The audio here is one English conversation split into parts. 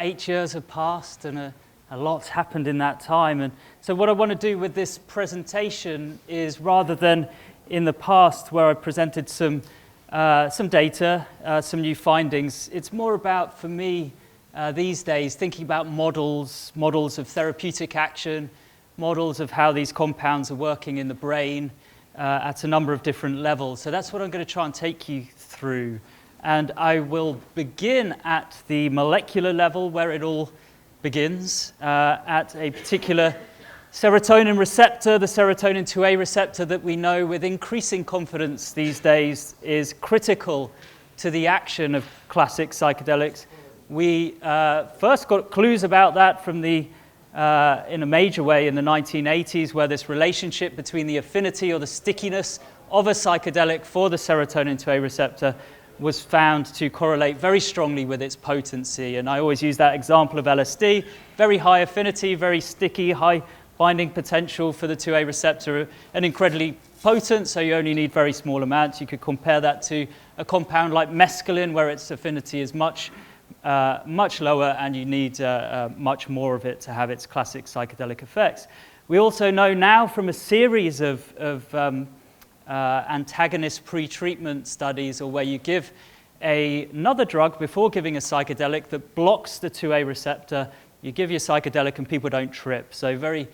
8 years have passed, and a lot's happened in that time. And so what I want to do with this presentation is, rather than in the past where I presented some data, some new findings, it's more about, for me, these days, thinking about models of therapeutic action, models of how these compounds are working in the brain at a number of different levels. So that's what I'm going to try and take you through. And I will begin at the molecular level, where it all begins, at a particular serotonin receptor, the serotonin 2A receptor that we know with increasing confidence these days is critical to the action of classic psychedelics. We first got clues about that from in a major way in the 1980s, where this relationship between the affinity or the stickiness of a psychedelic for the serotonin 2A receptor was found to correlate very strongly with its potency. And I always use that example of LSD, very high affinity, very sticky, high binding potential for the 2A receptor, and incredibly potent, so you only need very small amounts. You could compare that to a compound like mescaline, where its affinity is much lower, and you need much more of it to have its classic psychedelic effects. We also know now from a series of antagonist pre-treatment studies, or where you give another drug before giving a psychedelic that blocks the 2A receptor, you give your psychedelic and people don't trip. So very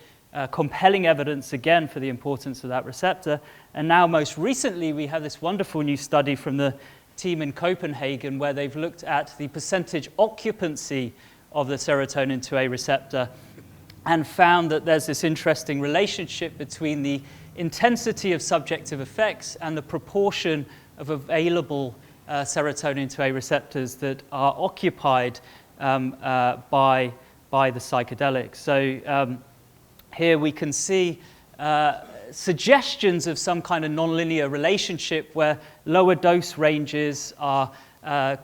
compelling evidence, again, for the importance of that receptor. And now, most recently, we have this wonderful new study from the team in Copenhagen, where they've looked at the percentage occupancy of the serotonin 2A receptor and found that there's this interesting relationship between the intensity of subjective effects and the proportion of available serotonin 2A receptors that are occupied by the psychedelics. So here we can see suggestions of some kind of nonlinear relationship, where lower dose ranges are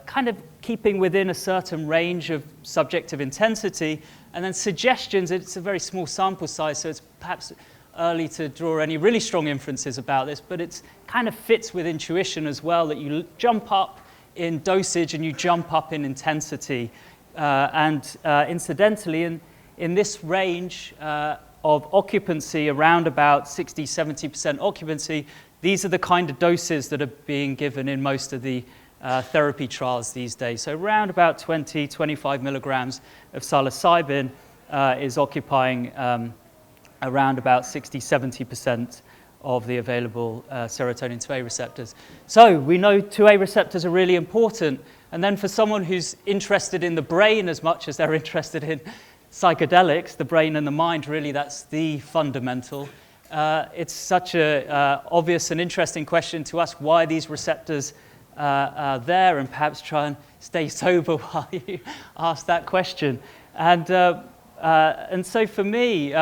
kind of keeping within a certain range of subjective intensity, and then suggestions, it's a very small sample size, so it's perhaps early to draw any really strong inferences about this, but it kind of fits with intuition as well, that you jump up in dosage and you jump up in intensity. Incidentally, in this range of occupancy, around about 60-70% occupancy, these are the kind of doses that are being given in most of the therapy trials these days. So around about 20-25 milligrams of psilocybin is occupying around about 60-70% of the available serotonin 2A receptors. So we know 2A receptors are really important. And then for someone who's interested in the brain as much as they're interested in psychedelics, the brain and the mind, really that's the fundamental. It's such a obvious and interesting question to us, why these receptors are there, and perhaps try and stay sober while you ask that question. And so for me,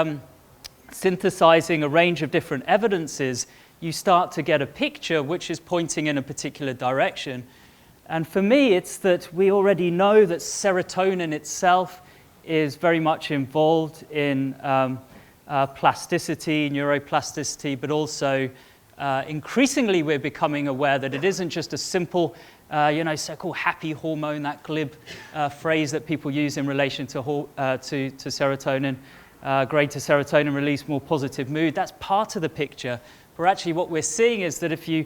synthesizing a range of different evidences, you start to get a picture which is pointing in a particular direction. And for me, it's that we already know that serotonin itself is very much involved in plasticity, neuroplasticity, but also increasingly we're becoming aware that it isn't just a simple so-called happy hormone, that glib phrase that people use in relation to serotonin. Greater serotonin release, more positive mood. That's part of the picture. But actually what we're seeing is that if you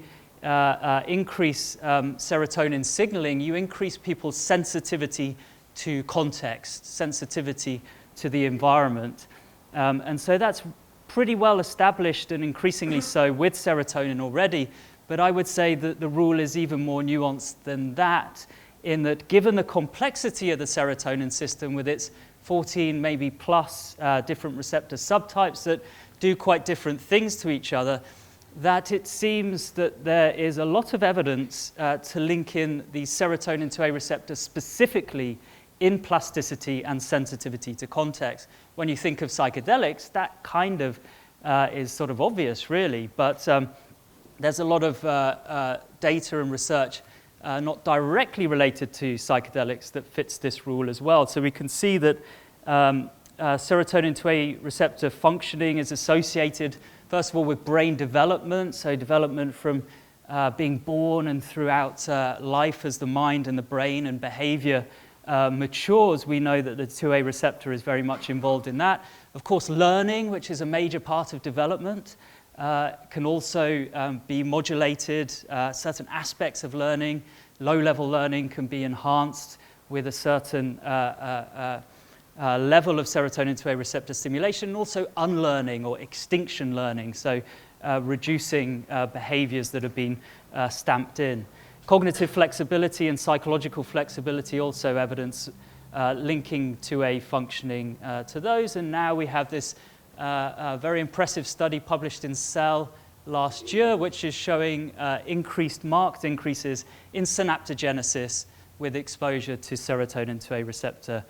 increase serotonin signaling, you increase people's sensitivity to context, sensitivity to the environment. And so that's pretty well established, and increasingly so with serotonin already. But I would say that the rule is even more nuanced than that, in that given the complexity of the serotonin system with its 14 maybe plus different receptor subtypes that do quite different things to each other, that it seems that there is a lot of evidence to link in the serotonin 2A receptor specifically in plasticity and sensitivity to context. When you think of psychedelics, that kind of is sort of obvious, really, but there's a lot of data and research not directly related to psychedelics that fits this rule as well. So we can see that serotonin 2A receptor functioning is associated, first of all, with brain development, so development from being born and throughout life as the mind and the brain and behavior matures, we know that the 2A receptor is very much involved in that. Of course, learning, which is a major part of development, can also be modulated. Certain aspects of learning, low-level learning, can be enhanced with a certain level of serotonin 2A receptor stimulation, and also unlearning or extinction learning, so reducing behaviors that have been stamped in. Cognitive flexibility and psychological flexibility also evidence linking 2A functioning to those, and now we have this very impressive study published in Cell last year, which is showing marked increases in synaptogenesis with exposure to serotonin 2A receptor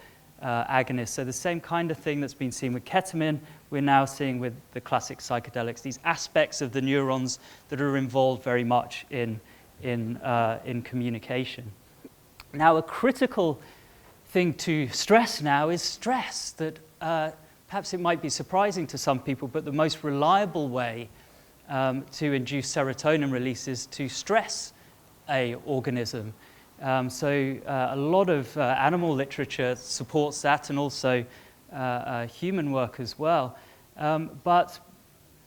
agonists. So the same kind of thing that's been seen with ketamine, we're now seeing with the classic psychedelics, these aspects of the neurons that are involved very much in communication. Now, a critical thing to stress now is stress, that perhaps it might be surprising to some people, but the most reliable way to induce serotonin release is to stress an organism. So a lot of animal literature supports that, and also human work as well. But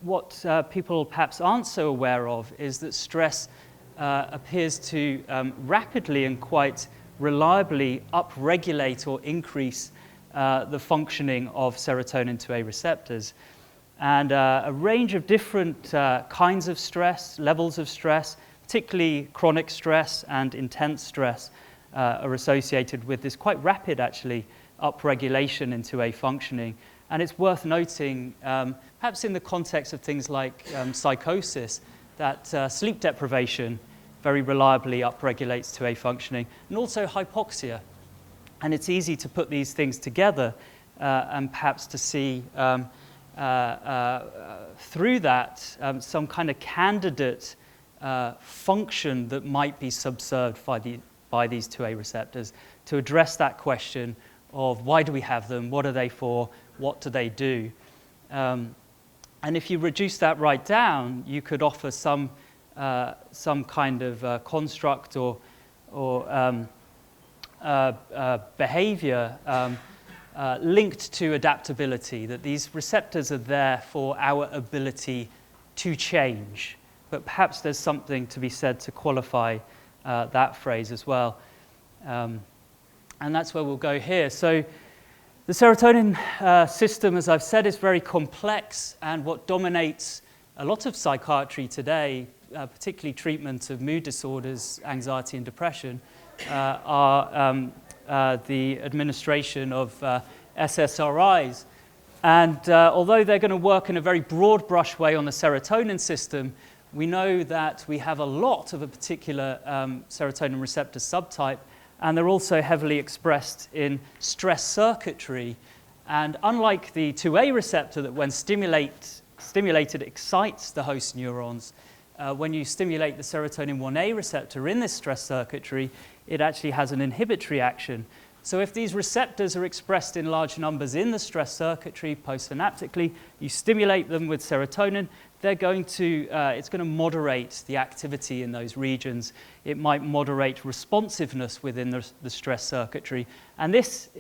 what people perhaps aren't so aware of is that stress appears to rapidly and quite reliably upregulate or increase the functioning of serotonin 2A receptors. And a range of different kinds of stress, levels of stress, particularly chronic stress and intense stress, are associated with this quite rapid, actually, upregulation in 2A functioning. And it's worth noting, perhaps in the context of things like psychosis, that sleep deprivation very reliably upregulates 2A functioning, and also hypoxia. And it's easy to put these things together and perhaps to see through that some kind of candidate function that might be subserved by these 2A receptors to address that question of why do we have them, what are they for, what do they do? And if you reduce that right down, you could offer some kind of construct or behavior linked to adaptability, that these receptors are there for our ability to change. But perhaps there's something to be said to qualify that phrase as well. And that's where we'll go here. So the serotonin system, as I've said, is very complex, and what dominates a lot of psychiatry today, particularly treatment of mood disorders, anxiety and depression, are the administration of SSRIs. And although they're going to work in a very broad brush way on the serotonin system, we know that we have a lot of a particular serotonin receptor subtype, and they're also heavily expressed in stress circuitry. And unlike the 2A receptor that when stimulated excites the host neurons, when you stimulate the serotonin 1A receptor in this stress circuitry, it actually has an inhibitory action. So if these receptors are expressed in large numbers in the stress circuitry postsynaptically, you stimulate them with serotonin, they're going to, it's going to moderate the activity in those regions. It might moderate responsiveness within the stress circuitry. And this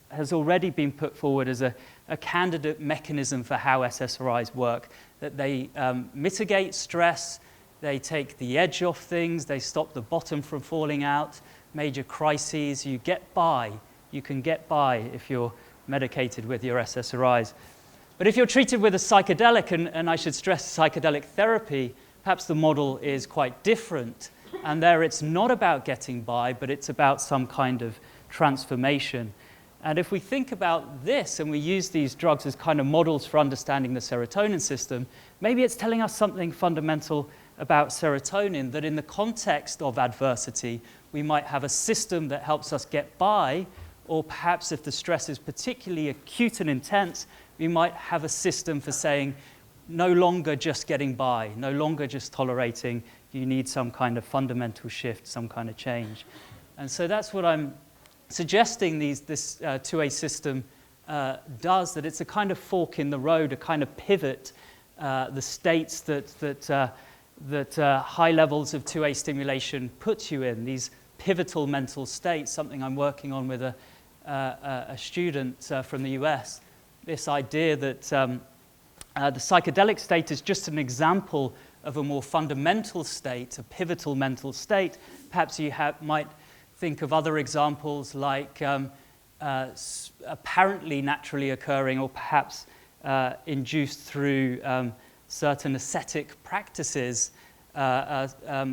has already been put forward as a candidate mechanism for how SSRIs work, that they mitigate stress, they take the edge off things, they stop the bottom from falling out, major crises, you get by. You can get by if you're medicated with your SSRIs. But if you're treated with a psychedelic, and I should stress psychedelic therapy, perhaps the model is quite different. And there it's not about getting by, but it's about some kind of transformation. And if we think about this and we use these drugs as kind of models for understanding the serotonin system, maybe it's telling us something fundamental about serotonin, that in the context of adversity, we might have a system that helps us get by, or perhaps if the stress is particularly acute and intense, we might have a system for saying, no longer just getting by, no longer just tolerating, you need some kind of fundamental shift, some kind of change. And so that's what I'm suggesting this 2A system does, that it's a kind of fork in the road, a kind of pivot, the states that high levels of 2A stimulation put you in, these pivotal mental state, something I'm working on with a student from the US. This idea that the psychedelic state is just an example of a more fundamental state, a pivotal mental state. Perhaps you might think of other examples like apparently naturally occurring, or perhaps induced through certain ascetic practices,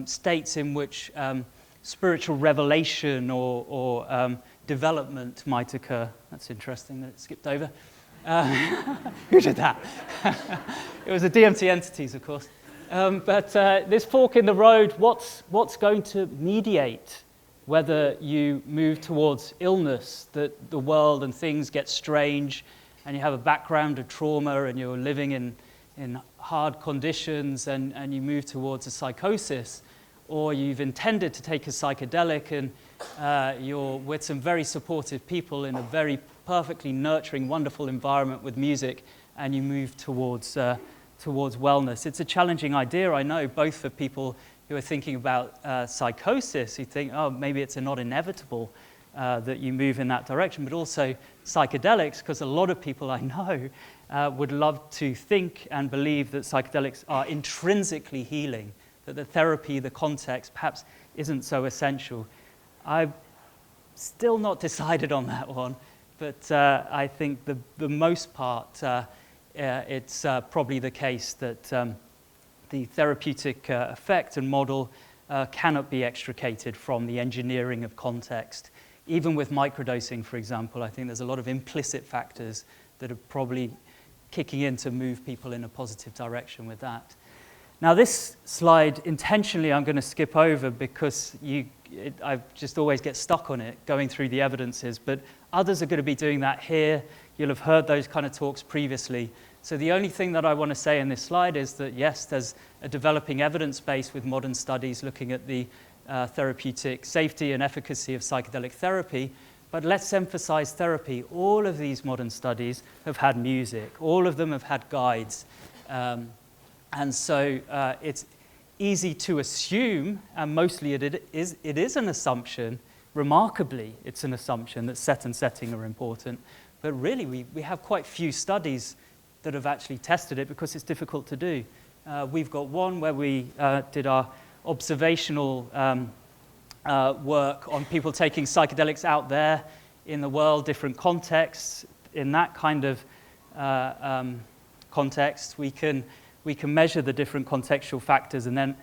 states in which spiritual revelation or development might occur. That's interesting that it skipped over. Who did that? It was the DMT entities, of course. But this fork in the road, what's going to mediate whether you move towards illness, that the world and things get strange, and you have a background of trauma, and you're living in hard conditions, and you move towards a psychosis, or you've intended to take a psychedelic, and you're with some very supportive people in a very perfectly nurturing, wonderful environment with music, and you move towards wellness. It's a challenging idea, I know, both for people who are thinking about psychosis, who think, oh, maybe it's not inevitable that you move in that direction, but also psychedelics, because a lot of people I know would love to think and believe that psychedelics are intrinsically healing, that the therapy, the context, perhaps isn't so essential. I've still not decided on that one, but I think the most part, it's probably the case that the therapeutic effect and model cannot be extricated from the engineering of context. Even with microdosing, for example, I think there's a lot of implicit factors that are probably kicking in to move people in a positive direction with that. Now, this slide, intentionally, I'm going to skip over because I just always get stuck on it, going through the evidences, but others are going to be doing that here. You'll have heard those kind of talks previously. So the only thing that I want to say in this slide is that, yes, there's a developing evidence base with modern studies looking at the therapeutic safety and efficacy of psychedelic therapy, but let's emphasize therapy. All of these modern studies have had music. All of them have had guides. And so it's easy to assume, and mostly it is an assumption, remarkably it's an assumption that set and setting are important, but really we have quite few studies that have actually tested it because it's difficult to do. We've got one where we did our observational work on people taking psychedelics out there in the world, different contexts. In that kind of context, we can measure the different contextual factors and then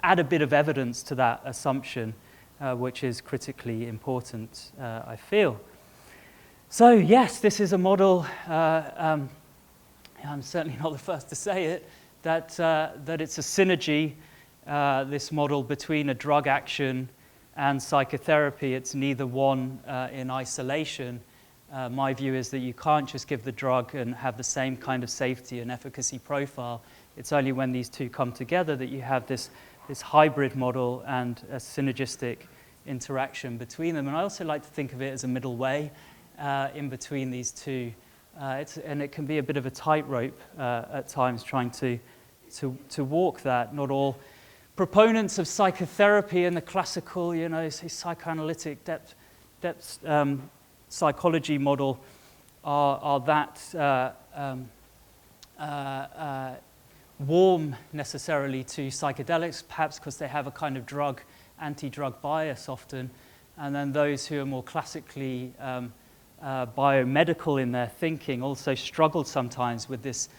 add a bit of evidence to that assumption, which is critically important, I feel. So yes, this is a model, I'm certainly not the first to say it, that it's a synergy, this model, between a drug action and psychotherapy. It's neither one in isolation. My view is that you can't just give the drug and have the same kind of safety and efficacy profile. It's only when these two come together that you have this hybrid model and a synergistic interaction between them. And I also like to think of it as a middle way in between these two. And it can be a bit of a tightrope at times, trying to walk that. Not all proponents of psychotherapy and the classical, psychoanalytic depth psychology model are that warm necessarily to psychedelics, perhaps because they have a kind of anti-drug bias often. And then those who are more classically biomedical in their thinking also struggle sometimes with this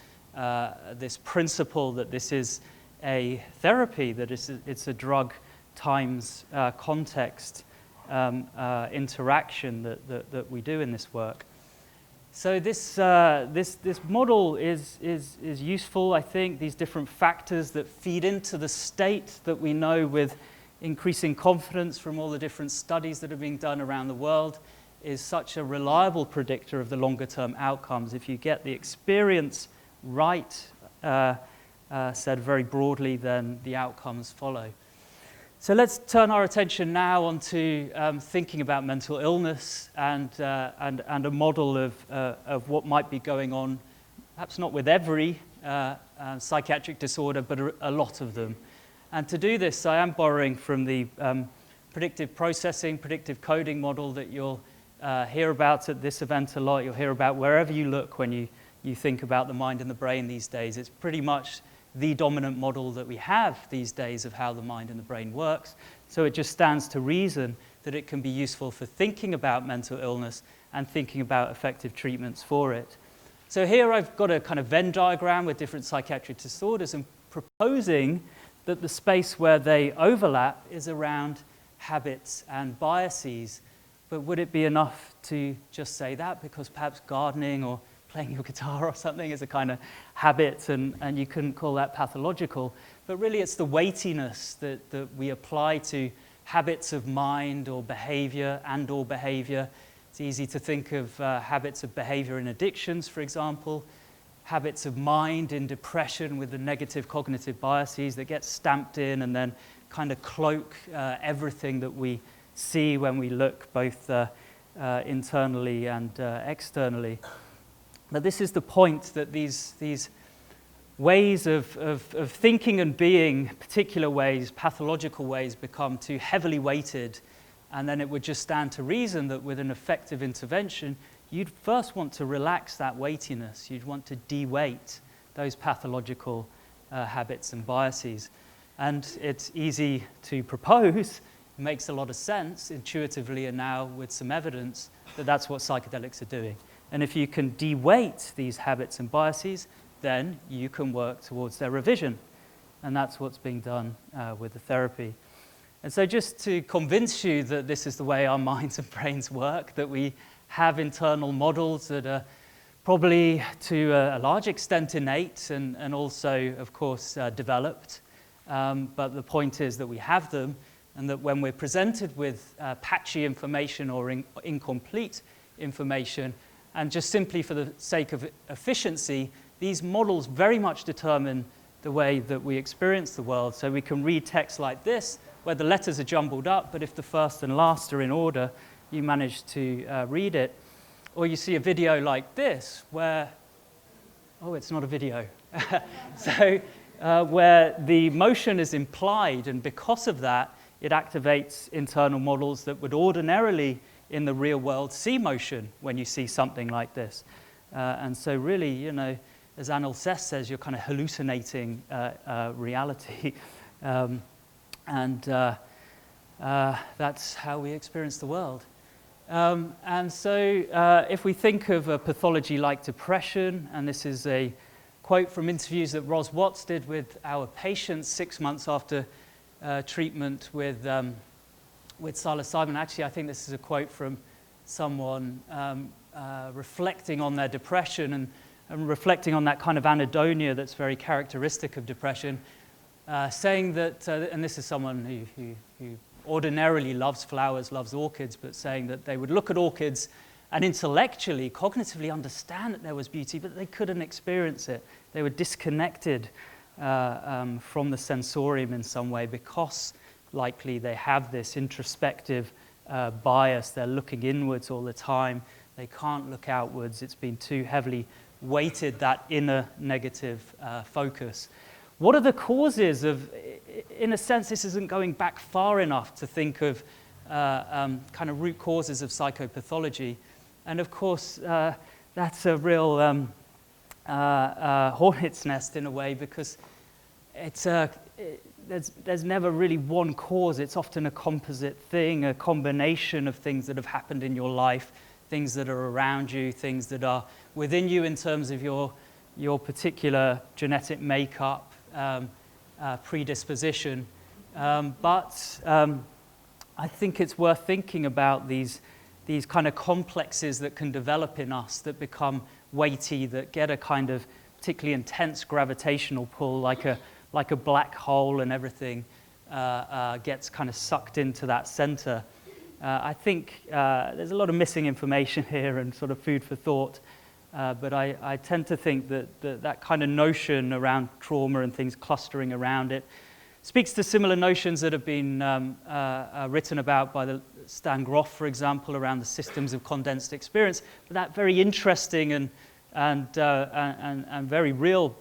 principle that this is a therapy, that it's a drug times context interaction that we do in this work. So this model is useful, I think. These different factors that feed into the state that we know with increasing confidence from all the different studies that are being done around the world is such a reliable predictor of the longer term outcomes. If you get the experience right, said very broadly, then the outcomes follow. So let's turn our attention now onto thinking about mental illness and a model of what might be going on, perhaps not with every psychiatric disorder, but a lot of them. And to do this, I am borrowing from the predictive processing, predictive coding model that you'll hear about at this event a lot. You'll hear about wherever you look when you think about the mind and the brain these days. It's pretty much the dominant model that we have these days of how the mind and the brain works. So it just stands to reason that it can be useful for thinking about mental illness and thinking about effective treatments for it. So here I've got a kind of Venn diagram with different psychiatric disorders and proposing that the space where they overlap is around habits and biases. But would it be enough to just say that? Because perhaps gardening or playing your guitar or something is a kind of habit and you couldn't call that pathological. But really it's the weightiness that we apply to habits of mind or behavior and/or behavior. It's easy to think of habits of behavior in addictions, for example, habits of mind in depression with the negative cognitive biases that get stamped in and then kind of cloak everything that we see when we look both internally and externally. But this is the point that these ways of thinking and being, particular ways, pathological ways, become too heavily weighted, and then it would just stand to reason that with an effective intervention, you'd first want to relax that weightiness. You'd want to de-weight those pathological habits and biases. And it's easy to propose, it makes a lot of sense intuitively and now with some evidence that that's what psychedelics are doing. And if you can de-weight these habits and biases, then you can work towards their revision. And that's what's being done with the therapy. And so just to convince you that this is the way our minds and brains work, that we have internal models that are probably to a large extent innate and also, of course, developed. But the point is that we have them, and that when we're presented with patchy information or incomplete information, and just simply for the sake of efficiency, these models very much determine the way that we experience the world. So we can read text like this, where the letters are jumbled up, but if the first and last are in order, you manage to read it. Or you see a video like this, where, oh, it's not a video. So where the motion is implied, and because of that, it activates internal models that would ordinarily, in the real world, see motion when you see something like this. And so really, you know, as Anil Seth says, you're kind of hallucinating reality. And that's how we experience the world. And so if we think of a pathology like depression, and this is a quote from interviews that Ros Watts did with our patients 6 months after treatment with psilocybin. Actually, I think this is a quote from someone reflecting on their depression and reflecting on that kind of anhedonia that's very characteristic of depression, saying that, and this is someone who ordinarily loves flowers, loves orchids, but saying that they would look at orchids and intellectually, cognitively understand that there was beauty, but they couldn't experience it. They were disconnected from the sensorium in some way because likely they have this introspective bias. They're looking inwards all the time. They can't look outwards. It's been too heavily weighted, that inner negative focus. What are the causes of, in a sense, this isn't going back far enough to think of kind of root causes of psychopathology. And of course, that's a real hornet's nest in a way, because it's there's never really one cause. It's often a composite thing, a combination of things that have happened in your life, things that are around you, things that are within you in terms of your particular genetic makeup, predisposition. But I think it's worth thinking about these kind of complexes that can develop in us that become weighty, that get a kind of particularly intense gravitational pull, like a black hole, and everything gets kind of sucked into that center. I think there's a lot of missing information here and sort of food for thought, but I tend to think that kind of notion around trauma and things clustering around it speaks to similar notions that have been written about by Stan Grof, for example, around the systems of condensed experience. But that very interesting and very real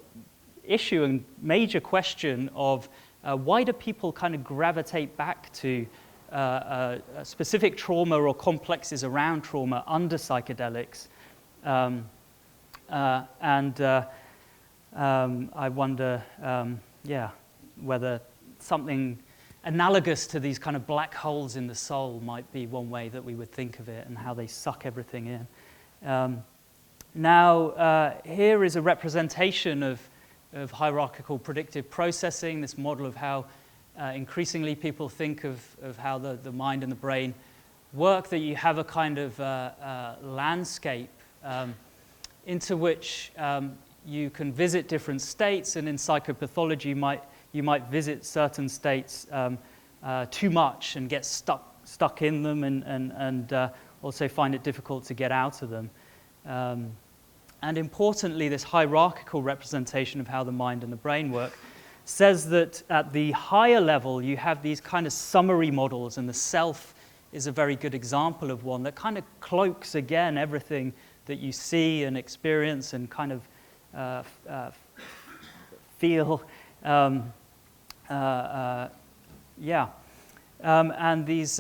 issue and major question of why do people kind of gravitate back to specific trauma or complexes around trauma under psychedelics. I wonder, whether something analogous to these kind of black holes in the soul might be one way that we would think of it, and how they suck everything in. Here is a representation of hierarchical predictive processing, this model of how increasingly people think of how the mind and the brain work, that you have a kind of landscape into which you can visit different states, and in psychopathology you might visit certain states too much and get stuck in them, and also find it difficult to get out of them. And importantly, this hierarchical representation of how the mind and the brain work says that at the higher level you have these kind of summary models, and the self is a very good example of one that kind of cloaks again everything that you see and experience and kind of feel. And these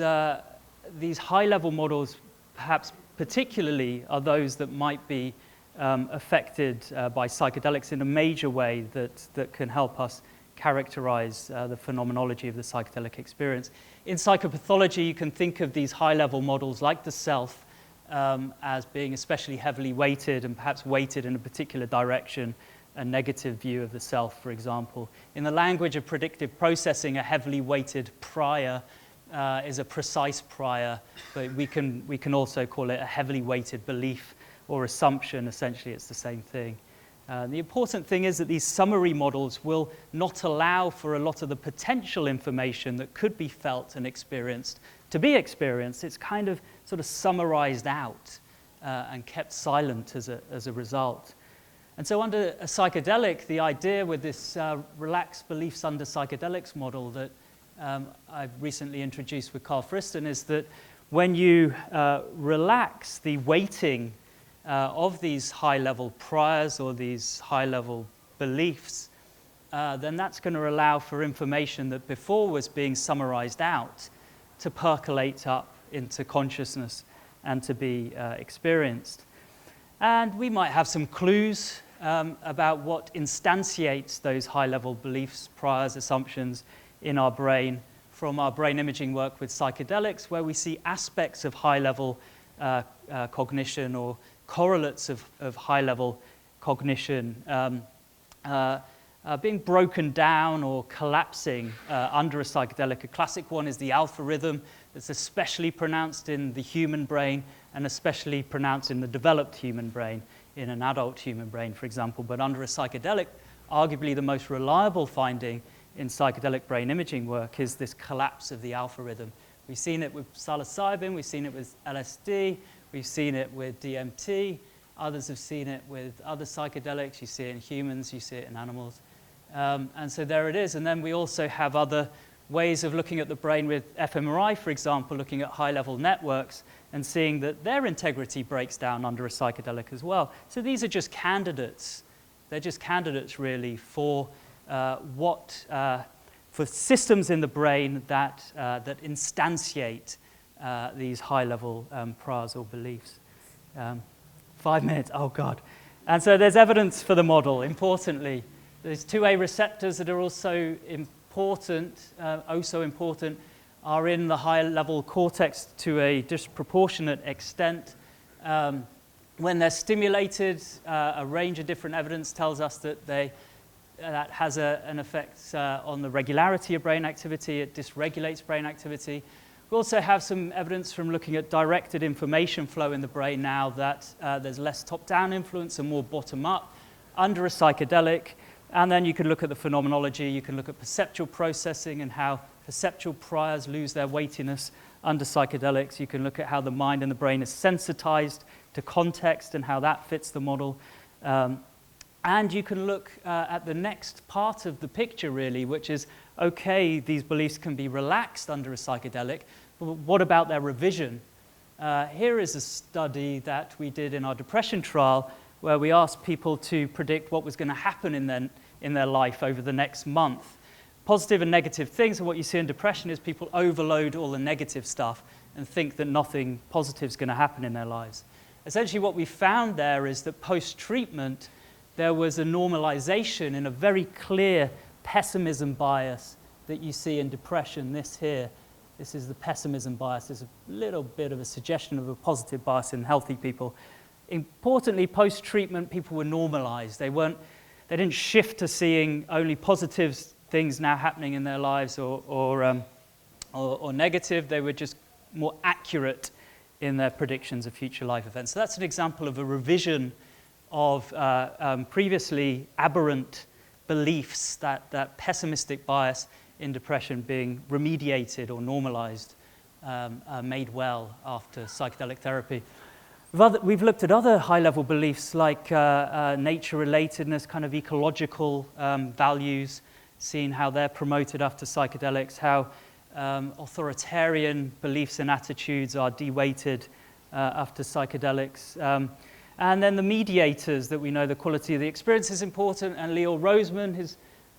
high-level models, perhaps particularly, are those that might be affected by psychedelics in a major way that can help us characterize the phenomenology of the psychedelic experience. In psychopathology, you can think of these high-level models like the self as being especially heavily weighted, and perhaps weighted in a particular direction, a negative view of the self, for example. In the language of predictive processing, a heavily weighted prior is a precise prior, but we can also call it a heavily weighted belief or assumption. Essentially, it's the same thing. The important thing is that these summary models will not allow for a lot of the potential information that could be felt and experienced to be experienced. It's kind of sort of summarized out and kept silent as a result. And so under a psychedelic, the idea with this relaxed beliefs under psychedelics model that I've recently introduced with Carl Friston is that when you relax the weighting of these high-level priors or these high-level beliefs, then that's going to allow for information that before was being summarized out to percolate up into consciousness and to be experienced. And we might have some clues about what instantiates those high-level beliefs, priors, assumptions in our brain from our brain imaging work with psychedelics, where we see aspects of high-level cognition or correlates of high-level cognition being broken down or collapsing under a psychedelic. A classic one is the alpha rhythm that's especially pronounced in the human brain and especially pronounced in the developed human brain, in an adult human brain, for example. But under a psychedelic, arguably the most reliable finding in psychedelic brain imaging work is this collapse of the alpha rhythm. We've seen it with psilocybin, we've seen it with LSD, we've seen it with DMT, others have seen it with other psychedelics, you see it in humans, you see it in animals. And so there it is. And then we also have other ways of looking at the brain with fMRI, for example, looking at high-level networks and seeing that their integrity breaks down under a psychedelic as well. So these are just candidates. They're just candidates, really, for for systems in the brain that instantiate these high-level priors or beliefs. 5 minutes, oh God. And so there's evidence for the model, importantly. There's 2A receptors that are also important, so important, are in the high-level cortex to a disproportionate extent. When they're stimulated, a range of different evidence tells us that that has an effect on the regularity of brain activity. It dysregulates brain activity. We also have some evidence from looking at directed information flow in the brain now that there's less top-down influence and more bottom-up under a psychedelic. And then you can look at the phenomenology. You can look at perceptual processing and how perceptual priors lose their weightiness under psychedelics. You can look at how the mind and the brain is sensitized to context and how that fits the model. And you can look at the next part of the picture, really, which is, okay, these beliefs can be relaxed under a psychedelic, but what about their revision? Here is a study that we did in our depression trial where we asked people to predict what was going to happen in their life over the next month. positive and negative things, and what you see in depression is people overload all the negative stuff and think that nothing positive is going to happen in their lives. Essentially what we found there is that post-treatment there was a normalization in a very clear pessimism bias that you see in depression. This is the pessimism bias. There's a little bit of a suggestion of a positive bias in healthy people. Importantly, post-treatment, people were normalized. They didn't shift to seeing only positive things now happening in their lives or negative. They were just more accurate in their predictions of future life events. So that's an example of a revision of previously aberrant beliefs, that pessimistic bias in depression being remediated or normalized, made well after psychedelic therapy. We've looked at other high-level beliefs like nature-relatedness, kind of ecological values, seeing how they're promoted after psychedelics, how authoritarian beliefs and attitudes are de-weighted after psychedelics. And then the mediators that we know the quality of the experience is important, and Leo Roseman, his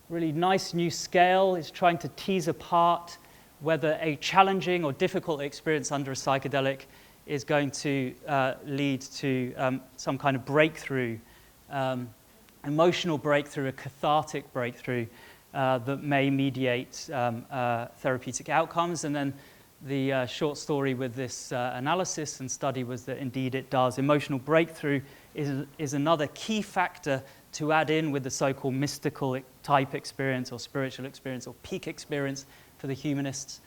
really nice new scale, is trying to tease apart whether a challenging or difficult experience under a psychedelic is going to lead to some kind of breakthrough, emotional breakthrough, a cathartic breakthrough that may mediate therapeutic outcomes. And then the short story with this analysis and study was that indeed it does. Emotional breakthrough is another key factor to add in with the so-called mystical type experience or spiritual experience or peak experience for the humanists,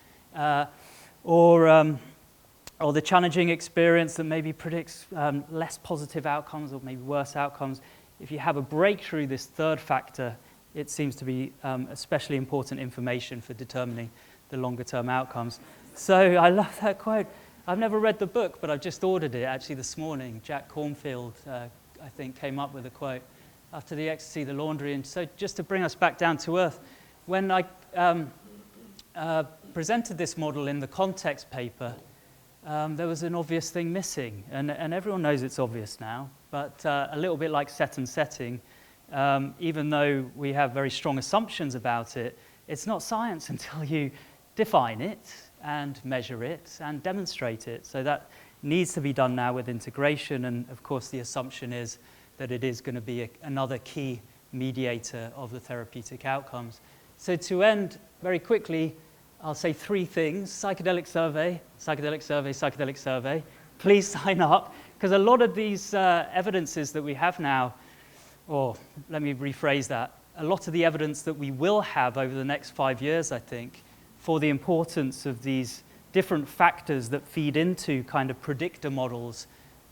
or the challenging experience that maybe predicts less positive outcomes or maybe worse outcomes. If you have a breakthrough, this third factor, it seems to be especially important information for determining the longer-term outcomes. So I love that quote. I've never read the book, but I've just ordered it actually this morning. Jack Kornfield, I think, came up with a quote. After the ecstasy, the laundry. And so just to bring us back down to earth, when I presented this model in the context paper, there was an obvious thing missing. And everyone knows it's obvious now, but a little bit like set and setting, even though we have very strong assumptions about it, it's not science until you define it and measure it and demonstrate it. So that needs to be done now with integration, and of course the assumption is that it is going to be another key mediator of the therapeutic outcomes. So to end very quickly, I'll say three things: Psychedelic Survey, Psychedelic Survey, Psychedelic Survey. Please sign up, because a lot of these evidences that we have now, or let me rephrase that, a lot of the evidence that we will have over the next 5 years, I think, for the importance of these different factors that feed into kind of predictor models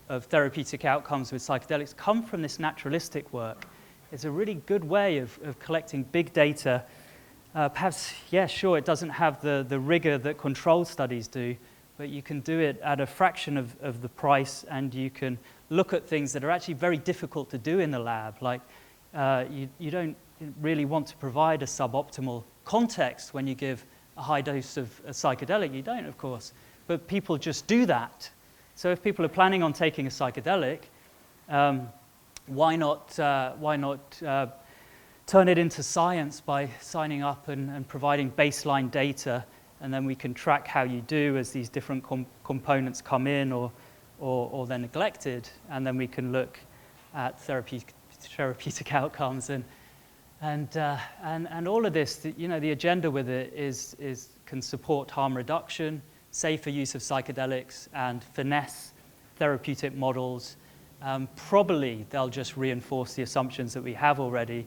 of therapeutic outcomes with psychedelics come from this naturalistic work. It's a really good way of collecting big data. Perhaps, yeah, sure, it doesn't have the rigor that controlled studies do, but you can do it at a fraction of the price, and you can look at things that are actually very difficult to do in the lab. Like you don't really want to provide a suboptimal context when you give a high dose of a psychedelic. You don't, of course, but people just do that. So if people are planning on taking a psychedelic, why not turn it into science by signing up and providing baseline data, and then we can track how you do as these different components come in or they're neglected, and then we can look at therapeutic outcomes and all of this. You know, the agenda with it can support harm reduction, safer use of psychedelics, and finesse therapeutic models. Probably they'll just reinforce the assumptions that we have already.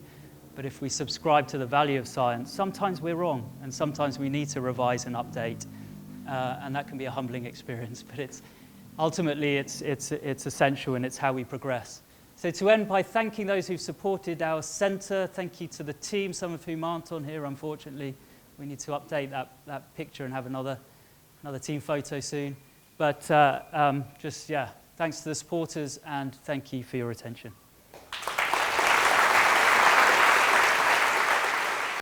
But if we subscribe to the value of science, sometimes we're wrong, and sometimes we need to revise and update, and that can be a humbling experience. But ultimately it's essential, and it's how we progress. So to end by thanking those who've supported our centre, thank you to the team, some of whom aren't on here, unfortunately. We need to update that picture and have another team photo soon. But thanks to the supporters, and thank you for your attention.